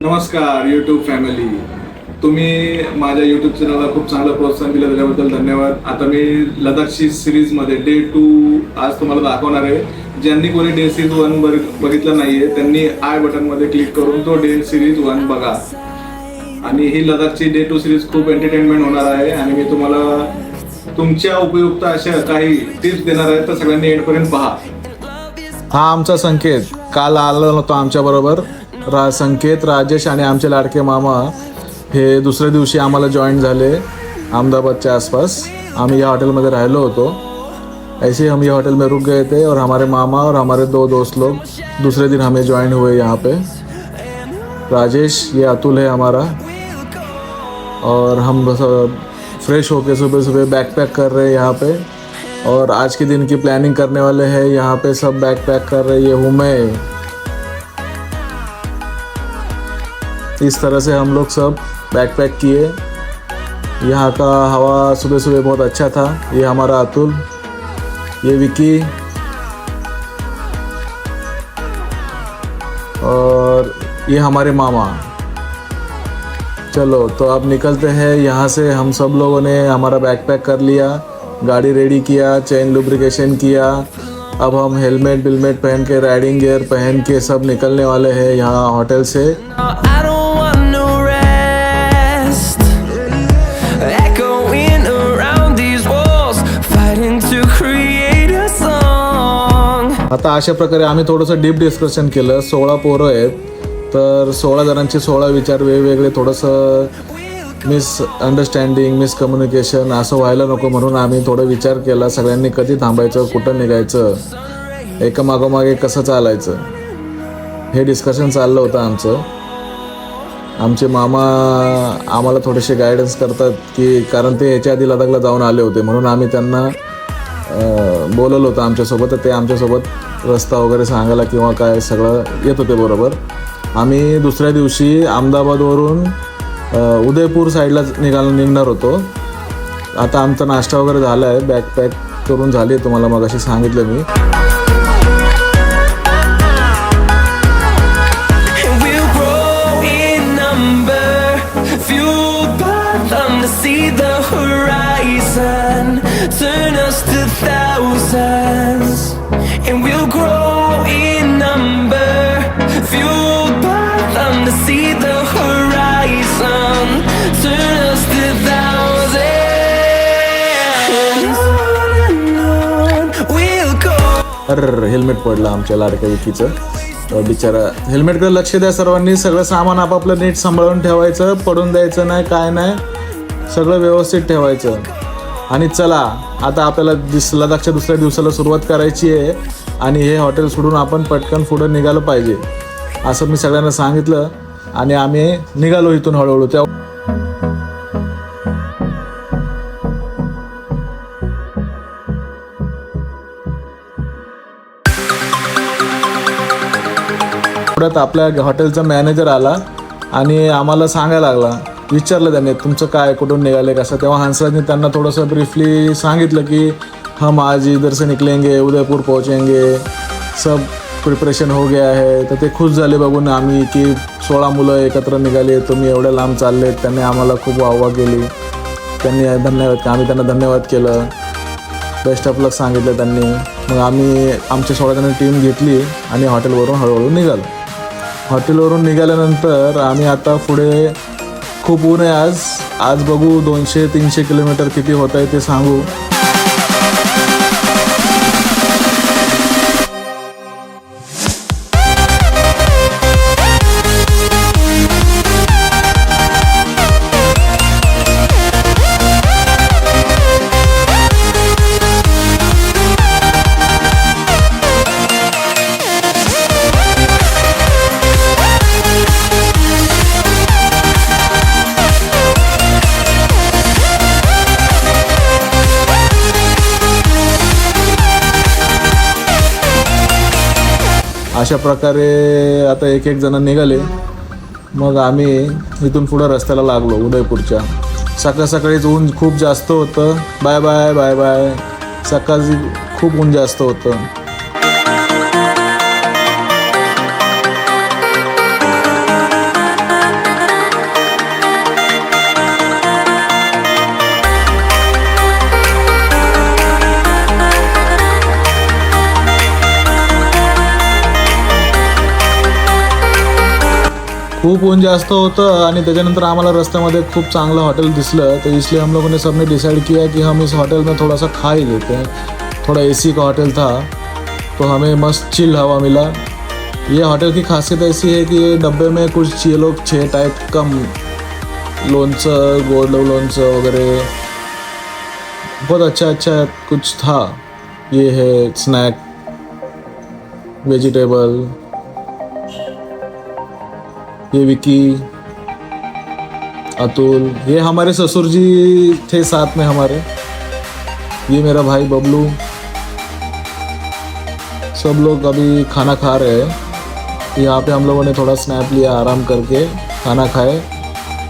नमस्कार YouTube family, तुम्ही माझ्या यूट्यूब चॅनलला खूप चांगलं प्रोत्साहन दिलं त्याच्याबद्दल धन्यवाद. आता मी लडाखची सिरीजमध्ये डे 2 आज तुम्हाला दाखवणार आहे. ज्यांनी कोणी डे सिरीज 1 बघितलं नाहीये त्यांनी आय बटनमध्ये क्लिक करून तो डे सिरीज 1 बघा. आणि ही लडाखची डे 2 सिरीज खूप एंटरटेनमेंट होणार आहे आणि मी तुम्हाला तुमच्या उपयुक्त अशा काही टिप्स देणार आहे, तर सगळ्यांनी एंडपर्यंत पहा. हा आमचा संकेत काल आला होता आमच्या बरोबर. संकेत, राजेश आणि आमचे लाडके मामा हे दुसऱ्या दिवशी आम्हाला जॉईन झाले अहमदाबादच्या आसपास. आम्ही या हॉटेलमध्ये राहिलो होतो. ऐसे ही हम ये होटल में रुक गए थे और हमारे मामा और हमारे 2 दोस्त लोग दूसरे दिन हमें ज्वाइन हुए यहाँ पे. राजेश, ये अतुल है हमारा, और हम बस फ्रेश होके सुबह सुबह बैग पैक कर रहे हैं यहाँ पे. और आज के दिन की प्लानिंग करने वाले हैं. यहाँ पे सब बैग पैक कर रहे हैं. ये हूँ मैं. इस तरह से हम लोग सब बैग पैक किए. यहाँ का हवा सुबह सुबह बहुत अच्छा था. ये हमारा अतुल, ये विकी और ये हमारे मामा. चलो तो अब निकलते हैं यहाँ से. हम सब लोगों ने हमारा बैग पैक कर लिया, गाड़ी रेडी किया, चेन लुब्रिकेशन किया. अब हम हेलमेट बिलमेट पहन के, राइडिंग गियर पहन के सब निकलने वाले हैं यहाँ होटल से. आता अशा प्रकारे आम्ही थोडंसं डीप डिस्कशन केलं. 16 पोरं आहेत, तर 16 जणांचे 16 विचार वेगवेगळे. थोडंसं मिसअंडरस्टँडिंग, मिसकम्युनिकेशन असं व्हायला नको म्हणून आम्ही थोडं विचार केला. सगळ्यांनी कधी थांबायचं, कुठं निघायचं, एकामागोमागे कसं चालायचं, हे डिस्कशन चाललं होतं आमचं. आमचे मामा आम्हाला थोडेसे गायडन्स करतात की कारण ते याच्या आधी लडाखला जाऊन आले होते, म्हणून आम्ही त्यांना बोलवलं होतं आमच्यासोबत. तर ते आमच्यासोबत रस्ता वगैरे सांगायला किंवा काय सगळं येत होते बरोबर. आम्ही दुसऱ्या दिवशी अहमदाबादवरून उदयपूर साईडला निघणार होतो. आता आमचा नाश्ता वगैरे झाला आहे, बॅग पॅक करून झाली आहे, तुम्हाला मगाशी सांगितलं मी. Turn us to thousands, and we'll grow in number, fueled by them to see the horizon. Turn us to thousands, and on we'll go. अरे हेल्मेट पडलं आमच्या लाडक्या विकीचं. बिचारा, हेल्मेटकडे लक्ष द्या सर्वांनी. सगळं सामान आपापलं नीट सांभाळून ठेवायचं, पडून द्यायचं नाही, काय नाही, सगळं व्यवस्थित ठेवायचं. आणि चला आता आपल्याला लडाखच्या दुसऱ्या दिवसाला सुरुवात करायची आहे आणि हे हॉटेल सोडून आपण पटकन पुढं निघालं पाहिजे असं मी सगळ्यांना सांगितलं आणि आम्ही निघालो इथून हळूहळू. पुढ्यात आपल्या हॉटेलचा मॅनेजर आला आणि आम्हाला सांगायला लागला. विचारलं त्याने, तुमचं काय, कुठून निघाले, कसं. तेव्हा हंसराजने त्यांना थोडंसं ब्रीफली सांगितलं की हम आज इधर से निकलेंगे, उदयपुर पहुँचेंगे, सब प्रिपरेशन हो गया है. तर ते खुश झाले बघून आम्ही की 16 मुलं एकत्र निघाले, तुम्ही एवढ्या लांब चाललेत. त्यांनी आम्हाला खूप वाहवा केली. त्यांनी आम्ही त्यांना धन्यवाद केलं, बेस्ट ऑफ लक सांगितलं त्यांनी. मग आम्ही आमची 16 जणांनी टीम घेतली आणि हॉटेलवरून हळूहळू निघालो. हॉटेलवरून निघाल्यानंतर आम्ही आता पुढे, खूप ऊन आहे आज बघू 200-300 किलोमीटर किती होत आहे ते सांगू. अशा प्रकारे आता एक जण निघाले. मग आम्ही इथून पुढं रस्त्याला लागलो उदयपूरच्या. सकाळीच ऊन खूप जास्त होतं. Bye bye bye bye. सकाळी खूप ऊन जास्त होतं. खूप ऊन जास्त होतं आणि त्याच्यानंतर आम्हाला रस्त्यामध्ये खूप चांगलं हॉटेल दिसलं, तो इसलिए हम लोगों ने सबने डिसाइड किया कि हम इस होटल में थोड़ा सा खा ही लेते हैं। थोड़ा एसी का होटल था तो हमें मस्त चिल हवा मिला। ये होटल की खासियत ऐसी है कि ये डब्बे में कुछ ये लोग 6 टाइप कम लोणचं, गोड लोणचं वगैरह बहुत अच्छा अच्छा कुछ था। ये है स्नैक, वेजिटेबल, ये विकी, अतुल, ये हमारे ससुर जी थे साथ में हमारे, ये मेरा भाई बबलू, सब लोग अभी खाना खा रहे हैं। यहाँ पे हम लोगों ने थोड़ा स्नैप लिया, आराम करके खाना खाए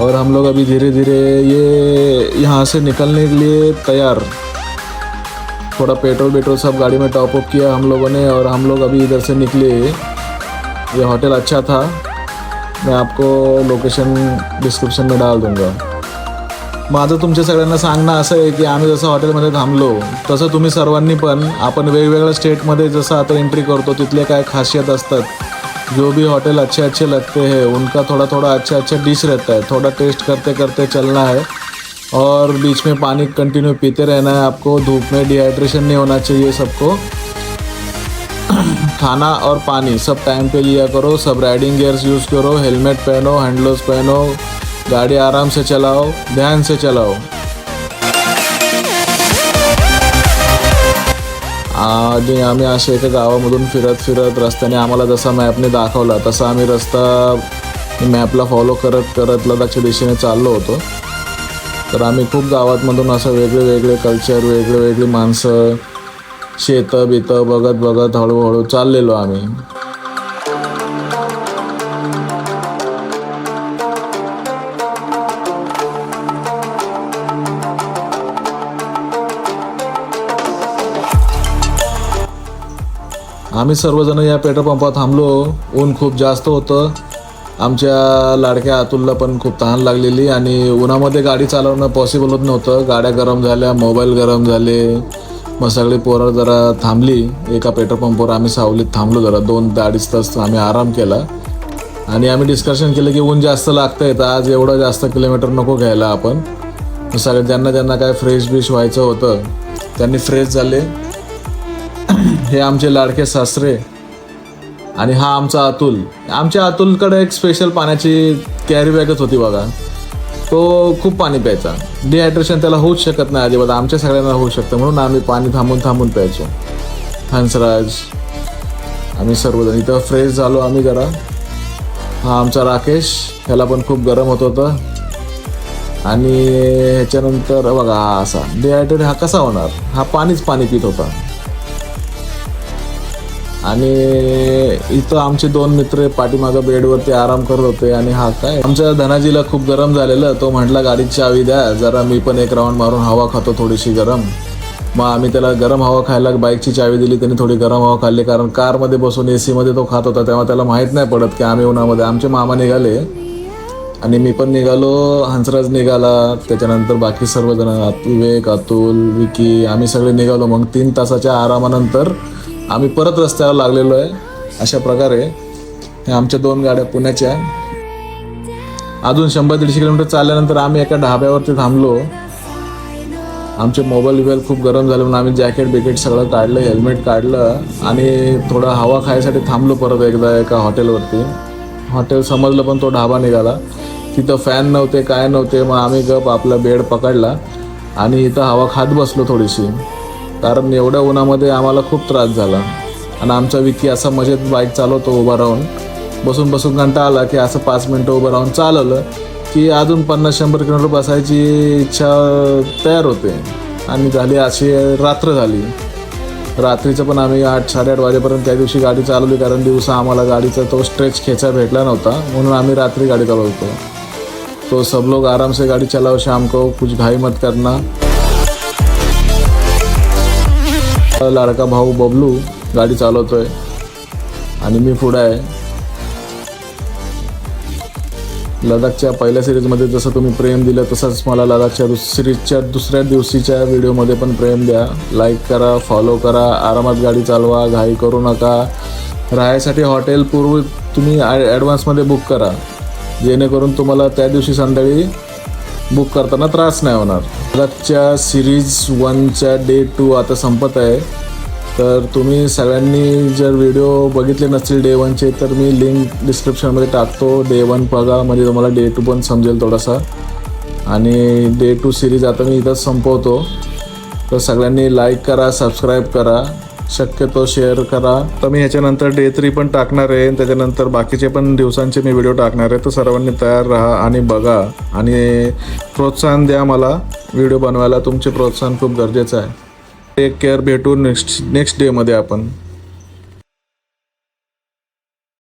और हम लोग अभी धीरे धीरे ये यहाँ से निकलने के लिए तैयार। थोड़ा पेट्रोल सब गाड़ी में टॉप अप किया हम लोगों ने और हम लोग अभी इधर से निकले। ये होटल अच्छा था, मैं आपको लोकेशन डिस्क्रिप्शन में डाल दूंगा। माझं तुमच्या सगळ्यांना सांगणं असं आहे की आम्ही जसं हॉटेलमध्ये थांबलो तसं तुम्ही सर्वांनी पण आपण वेगवेगळ्या स्टेटमध्ये जसं आता एंट्री करतो तिथले काय खासियत असतात, जो भी होटल अच्छे अच्छे लगते हैं उनका थोड़ा थोड़ा अच्छा डिश रहता है, थोड़ा टेस्ट करते करते चलना है और बीच में पानी कंटिन्यू पीते रहना है आपको। धूप में डिहाइड्रेशन नहीं होना चाहिए सबको। खाना और पानी सब टाइम पे लिया करो, सब राइडिंग गियर्स यूज़ करो, हेलमेट पहनो, हैंड ग्लोव्स पहनो, गाड़ी आराम से चलाओ, ध्यान से चलाओ। आणि आम्ही असे एका गावामधून फिरत रस्त्याने आम्हाला जसा मॅपने दाखवला तसा आम्ही रस्ता मॅपला फॉलो करत लडाखच्या दिशेने चाललो होतो। तर आम्ही खूप गावातमधून असं वेगळे कल्चर, वेगळी माणसं, शेतं बितं बघत हळूहळू चाललेलो आम्ही। आम्ही सर्वजण या पेट्रोल पंपात थांबलो। ऊन खूप जास्त होतं, आमच्या लाडक्या अतुलला पण खूप तहान लागलेली आणि उन्हामध्ये गाडी चालवणं पॉसिबल होत नव्हतं। गाड्या गरम झाल्या, मोबाईल गरम झाले, मग सगळी पोरं जरा थांबली एका पेट्रोल पंपावर। आम्ही सावलीत थांबलो जरा 2-2.5 तास आम्ही आराम केला आणि आम्ही डिस्कशन केलं की ऊन जास्त लागतंय तर आज एवढं जास्त किलोमीटर नको घ्यायला आपण। सगळ्या ज्यांना काय फ्रेश व्हायचं होतं त्यांनी फ्रेश झाले। हे आमचे लाडके सासरे आणि हा आमचा अतुल। आमच्या अतुलकडे एक स्पेशल पाण्याची कॅरी बॅगच होती बघा, तो खूप पाणी प्यायचा। डिहायड्रेशन त्याला होऊच शकत नाही अजिबात, आमच्या सगळ्यांना होऊ शकतं म्हणून आम्ही पाणी थांबून प्यायचो। हंसराज, आम्ही सर्वजण इथं फ्रेश झालो आम्ही जरा। हा आमचा राकेश, ह्याला पण खूप गरम होत होतं आणि ह्याच्यानंतर बघा हा असा डिहायड्रेट हा कसा होणार, हा पाणी पित होता। आणि इथं आमचे 2 मित्र पाठीमागं बेडवरती आराम करत होते आणि हा काय आमच्या धनाजीला खूप गरम झालेलं, तो म्हटला गाडीची चावी द्या जरा, मी पण एक राऊंड मारून हवा खातो थोडीशी गरम। मग आम्ही त्याला गरम हवा खायला बाईकची चावी दिली, त्याने थोडी गरम हवा खाल्ली कारण कारमध्ये बसून एसीमध्ये तो खात होता तेव्हा त्याला माहीत नाही पडत की आम्ही उन्हामध्ये। आमचे मामा निघाले आणि मी पण निघालो, हंसराज निघाला, त्याच्यानंतर बाकी सर्वजण विवेक, अतुल, विकी, आम्ही सगळे निघालो। मग 3 तासाच्या आरामानंतर आम्ही परत रस्त्यावर लागलेलो आहे। अशा प्रकारे हे आमच्या 2 गाड्या पुण्याच्या। अजून 100-150 किलोमीटर चालल्यानंतर आम्ही एका ढाब्यावरती थांबलो। आमचे मोबाईल खूप गरम झाले म्हणून आम्ही जॅकेट सगळं काढलं, हेल्मेट काढलं आणि थोडं हवा खायसाठी थांबलो परत एकदा एका हॉटेलवरती। हॉटेल समजलं पण तो ढाबा निघाला, तिथं फॅन नव्हते काय नव्हते। मग आम्ही गप आपला बेड पकडला आणि इथं हवा खात बसलो थोडीशी, कारण एवढ्या उन्हामध्ये आम्हाला खूप त्रास झाला। आणि आमचा विकी असा मजेत बाईक चालवतो उभा राहून, बसून कंटाळा आला की असं 5 मिनटं उभं राहून चालवलं की अजून 50-100 किलोमीटर बसायची इच्छा तयार होते। आणि झाली अशी रात्र झाली। रात्रीचं पण आम्ही 8-8:30 वाजेपर्यंत त्या दिवशी गाडी चालवली, कारण दिवसा आम्हाला गाडीचा तो स्ट्रेच खेचा भेटला नव्हता म्हणून आम्ही रात्री गाडी चालवतो। तो सब लोग आराम से गाड़ी चलाओ, शाम को कुछ घाई मत करना। लाडका भाऊ बबलू गाडी चालवतोय आणि मी पुढे आहे। लडाखच्या पहिल्या सिरीजमध्ये जसं तुम्ही प्रेम दिलं तसंच मला लडाखच्या सिरीजच्या दुसऱ्या दिवशीच्या व्हिडिओमध्ये पण प्रेम द्या। लाईक करा, फॉलो करा, आरामात गाडी चालवा, घाई करू नका। राहायसाठी हॉटेल पूर्व तुम्ही ॲडव्हान्समध्ये बुक करा, जेणेकरून तुम्हाला त्या दिवशी संध्याकाळी बुक करताना त्रास नाही होणार. लदाखच्या सिरीज 1च्या डे 2 आता संपत आहे. तर तुम्ही सगळ्यांनी जर व्हिडिओ बघितले नसतील डे 1चे तर मी लिंक डिस्क्रिप्शनमध्ये टाकतो. डे 1 बघा म्हणजे तुम्हाला डे 2 पण समजेल थोडासा. आणि डे 2 सिरीज आता मी इथंच संपवतो. तर सगळ्यांनी लाईक करा, सबस्क्राईब करा, शक्यतो शेअर करा. तर मी ह्याच्यानंतर डे 3 पण टाकणार आहे. त्याच्यानंतर बाकीचे पण दिवसांचे मी व्हिडिओ टाकणार आहे. तर सर्वांनी तयार राहा आणि बघा आणि प्रोत्साहन द्या मला व्हिडिओ बनवायला. तुमचे प्रोत्साहन खूप गरजेचं आहे. Take care. भेटू नेक्स्ट डेमध्ये आपण.